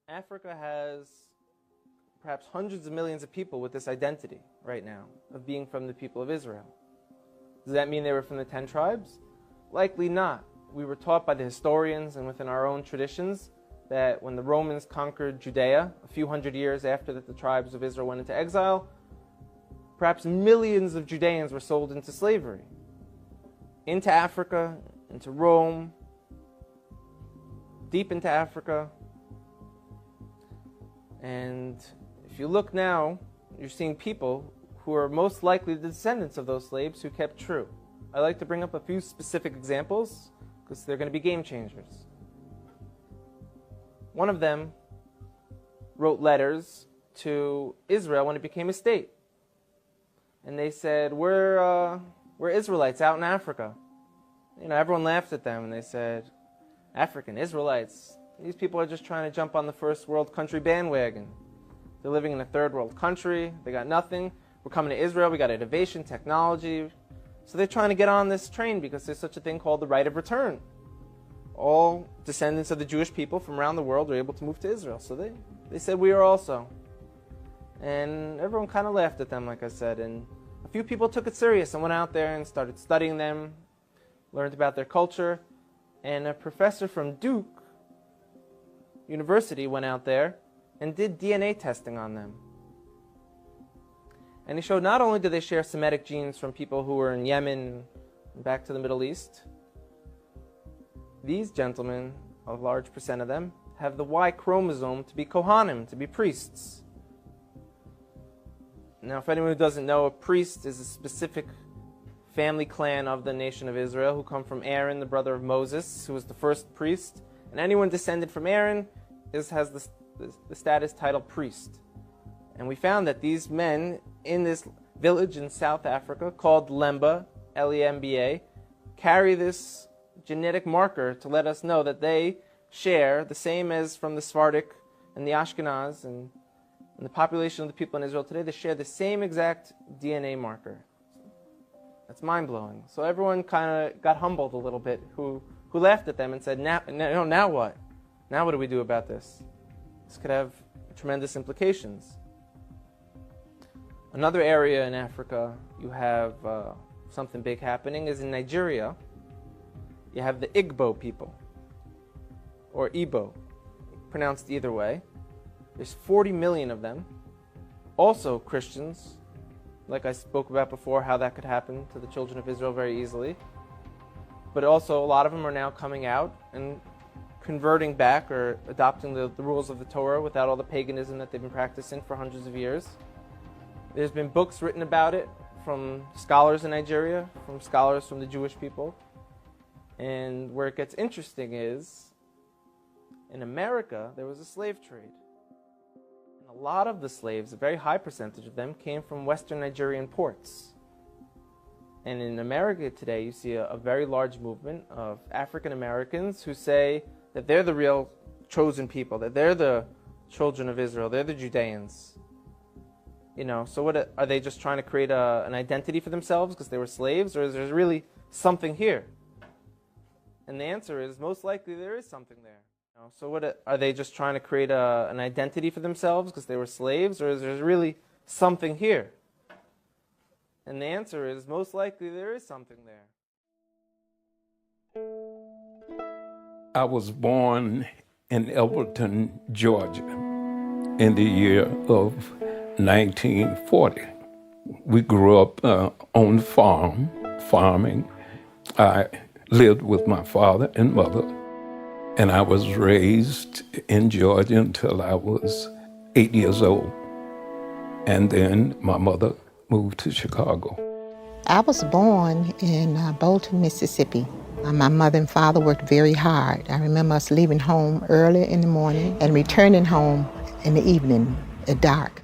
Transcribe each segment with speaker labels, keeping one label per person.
Speaker 1: Africa has perhaps hundreds of millions of people with this identity right now of being from the people of Israel. Does that mean they were from the 10 tribes? Likely not. We were taught by the historians and within our own traditions that when the Romans conquered Judea a few hundred years after that the tribes of Israel went into exile, perhaps millions of Judeans were sold into slavery, into Africa, into Rome, deep into Africa. And if you look now, you're seeing people who are most likely the descendants of those slaves who kept true. I like to bring up a few specific examples because they're going to be game changers. One of them wrote letters to Israel when it became a state. And they said, we're Israelites out in Africa. Everyone laughed at them and they said, African Israelites, these people are just trying to jump on the first world country bandwagon. They're living in a third world country. They got nothing. We're coming to Israel. We got innovation, technology. So they're trying to get on this train because there's such a thing called the right of return. All descendants of the Jewish people from around the world are able to move to Israel. So they said we are also. And everyone kind of laughed at them, like I said. And a few people took it serious and went out there and started studying them, learned about their culture. And a professor from Duke University went out there and did DNA testing on them. And he showed not only do they share Semitic genes from people who were in Yemen and back to the Middle East, these gentlemen, a large percent of them, have the Y chromosome to be Kohanim, to be priests. Now, if anyone who doesn't know, a priest is a specific family clan of the nation of Israel who come from Aaron, the brother of Moses, who was the first priest. And anyone descended from Aaron has the status title priest. And we found that these men in this village in South Africa called Lemba, L-E-M-B-A, carry this genetic marker to let us know that they share the same as from the Sephardic and the Ashkenaz and the population of the people in Israel today. They share the same exact DNA marker. That's mind-blowing. So everyone kind of got humbled a little bit who laughed at them and said, now what? Now what do we do about this? This could have tremendous implications. Another area in Africa you have something big happening is in Nigeria. You have the Igbo people, or Igbo, pronounced either way. There's 40 million of them, also Christians, like I spoke about before, how that could happen to the children of Israel very easily. But also a lot of them are now coming out and converting back or adopting the rules of the Torah without all the paganism that they've been practicing for hundreds of years. There's been books written about it from scholars in Nigeria, from scholars from the Jewish people. And where it gets interesting is, in America, there was a slave trade. And a lot of the slaves, a very high percentage of them, came from Western Nigerian ports. And in America today, you see a very large movement of African Americans who say that they're the real chosen people, that they're the children of Israel, they're the Judeans. So what are they just trying to create an identity for themselves because they were slaves, or is there really something here? And the answer is, most likely there is something there. So what are they just trying to create an identity for themselves because they were slaves, or is there really something here? And the answer is, most likely there is something there.
Speaker 2: I was born in Elberton, Georgia, in the year of 1940. We grew up on the farm, farming. I lived with my father and mother, and I was raised in Georgia until I was 8 years old. And then my mother moved to Chicago.
Speaker 3: I was born in Bolton, Mississippi. My mother and father worked very hard. I remember us leaving home early in the morning and returning home in the evening at dark.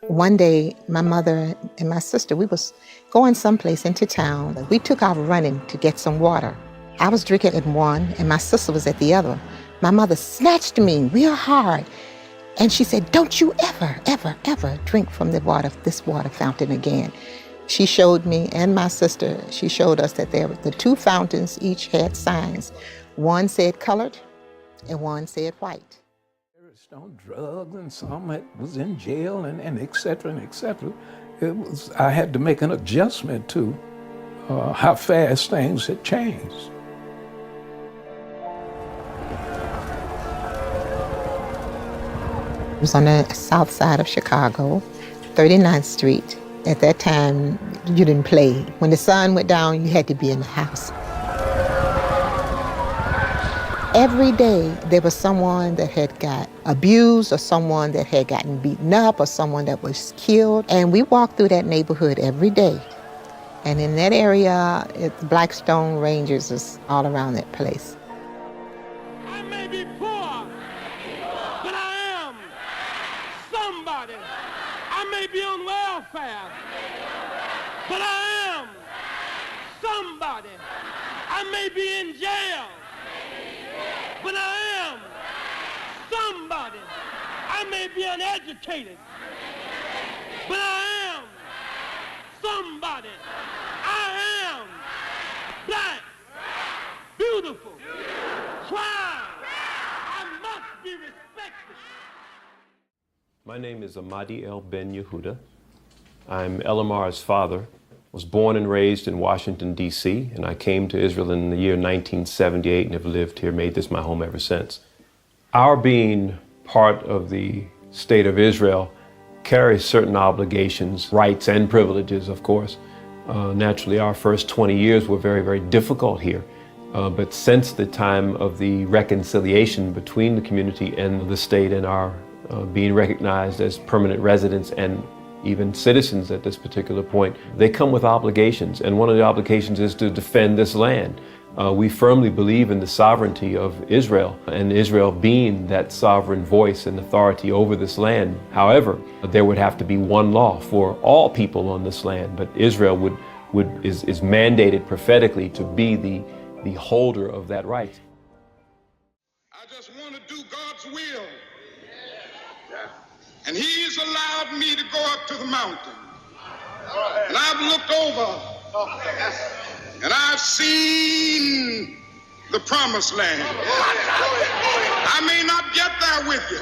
Speaker 3: One day, my mother and my sister, we was going someplace into town. We took off running to get some water. I was drinking at one, and my sister was at the other. My mother snatched me real hard, and she said, "Don't you ever, ever, ever drink from this water fountain again." She showed me and my sister, she showed us that the two fountains each had signs. One said colored, and one said white.
Speaker 2: There is touched on drugs and some that was in jail and et cetera and et cetera. I had to make an adjustment to how fast things had changed.
Speaker 3: It was on the south side of Chicago, 39th Street. At that time, you didn't play. When the sun went down, you had to be in the house. Every day, there was someone that had got abused or someone that had gotten beaten up or someone that was killed. And we walked through that neighborhood every day. And in that area, Blackstone Rangers is all around that place.
Speaker 4: I may be poor, but I am somebody. I may be on welfare, but I am somebody. I may be in jail, but I am somebody. I may be uneducated, but I am somebody. I am black, beautiful, proud. I must be respected.
Speaker 5: My name is Ahmadi El Ben Yehuda. I'm Elamar's father. Was born and raised in Washington, D.C., and I came to Israel in the year 1978 and have lived here, made this my home ever since. Our being part of the state of Israel carries certain obligations, rights and privileges, of course. Naturally, our first 20 years were very, very difficult here. But since the time of the reconciliation between the community and the state and our being recognized as permanent residents and even citizens at this particular point, they come with obligations. And one of the obligations is to defend this land. We firmly believe in the sovereignty of Israel and Israel being that sovereign voice and authority over this land. However, there would have to be one law for all people on this land, but Israel is mandated prophetically to be the holder of that right.
Speaker 6: I just want to do God's will. And He's allowed me to go up to the mountain. And I've looked over and I've seen the promised land. I may not get there with you,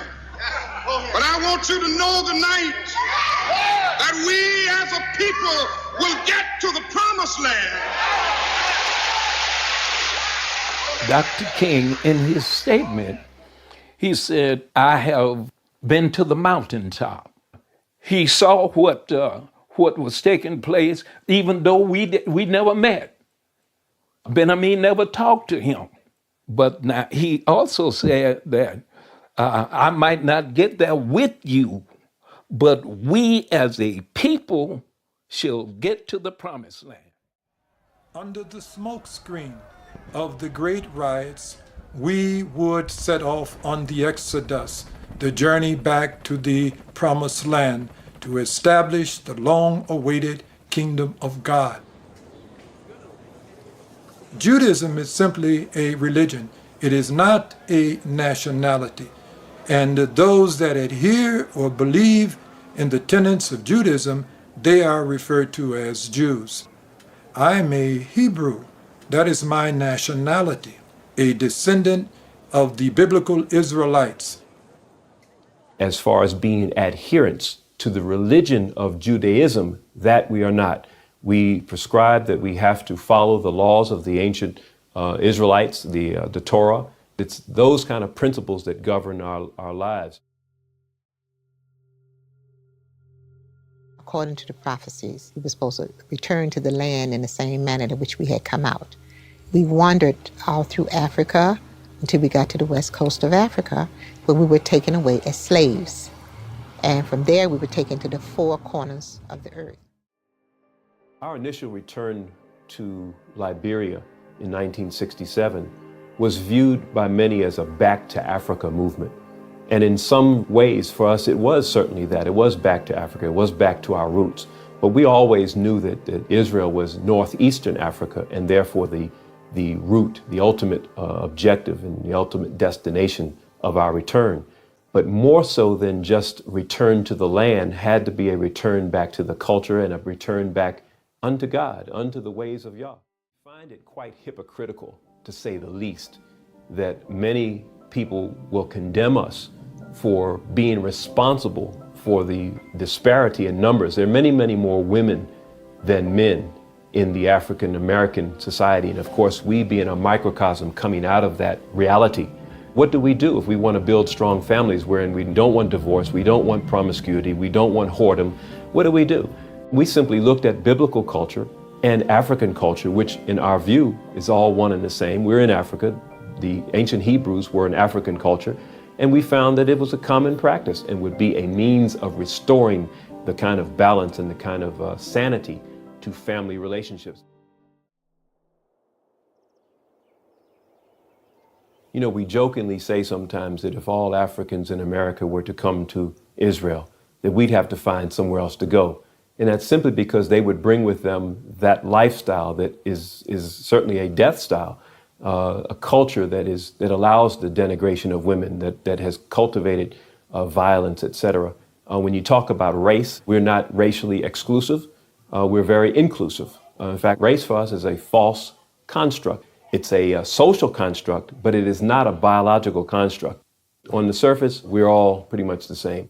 Speaker 6: but I want you to know tonight that we as a people will get to the promised land.
Speaker 2: Dr. King, in his statement, he said, I have been to the mountaintop. He saw what was taking place, even though we never met. Ben-Ami never talked to him. But now he also said that I might not get there with you, but we as a people shall get to the promised land.
Speaker 7: Under the smokescreen of the great riots, we would set off on the Exodus, the journey back to the promised land to establish the long-awaited kingdom of God. Judaism is simply a religion. It is not a nationality. And those that adhere or believe in the tenets of Judaism, they are referred to as Jews. I'm a Hebrew. That is my nationality, a descendant of the biblical Israelites.
Speaker 5: As far as being adherents to the religion of Judaism, that we are not. We prescribe that we have to follow the laws of the ancient Israelites, the Torah. It's those kind of principles that govern our lives.
Speaker 3: According to the prophecies, we were supposed to return to the land in the same manner in which we had come out. We wandered all through Africa until we got to the west coast of Africa, where we were taken away as slaves. And from there, we were taken to the four corners of the earth.
Speaker 5: Our initial return to Liberia in 1967 was viewed by many as a back to Africa movement. And in some ways, for us, it was certainly that. It was back to Africa. It was back to our roots. But we always knew that Israel was northeastern Africa, and therefore the route, the ultimate objective and the ultimate destination of our return. But more so than just return to the land had to be a return back to the culture and a return back unto God, unto the ways of Yah. I find it quite hypocritical, to say the least, that many people will condemn us for being responsible for the disparity in numbers. There are many, many more women than men in the African American society. And of course, we being a microcosm coming out of that reality. What do we do if we want to build strong families wherein we don't want divorce, we don't want promiscuity, we don't want whoredom? What do? We simply looked at biblical culture and African culture, which in our view is all one and the same. We're in Africa. The ancient Hebrews were an African culture. And we found that it was a common practice and would be a means of restoring the kind of balance and the kind of sanity to family relationships. You know, we jokingly say sometimes that if all Africans in America were to come to Israel, that we'd have to find somewhere else to go. And that's simply because they would bring with them that lifestyle that is certainly a death style, a culture that allows the denigration of women, that has cultivated violence, etc. When you talk about race, we're not racially exclusive. We're very inclusive. In fact, race for us is a false construct. It's a social construct, but it is not a biological construct. On the surface, we're all pretty much the same.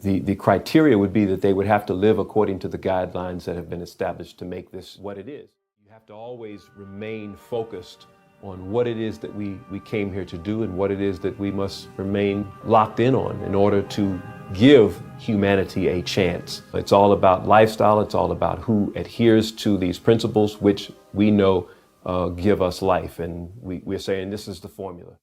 Speaker 5: The criteria would be that they would have to live according to the guidelines that have been established to make this what it is. You have to always remain focused on what it is that we came here to do and what it is that we must remain locked in on in order to give humanity a chance. It's all about lifestyle. It's all about who adheres to these principles, which we know give us life. And we're saying this is the formula.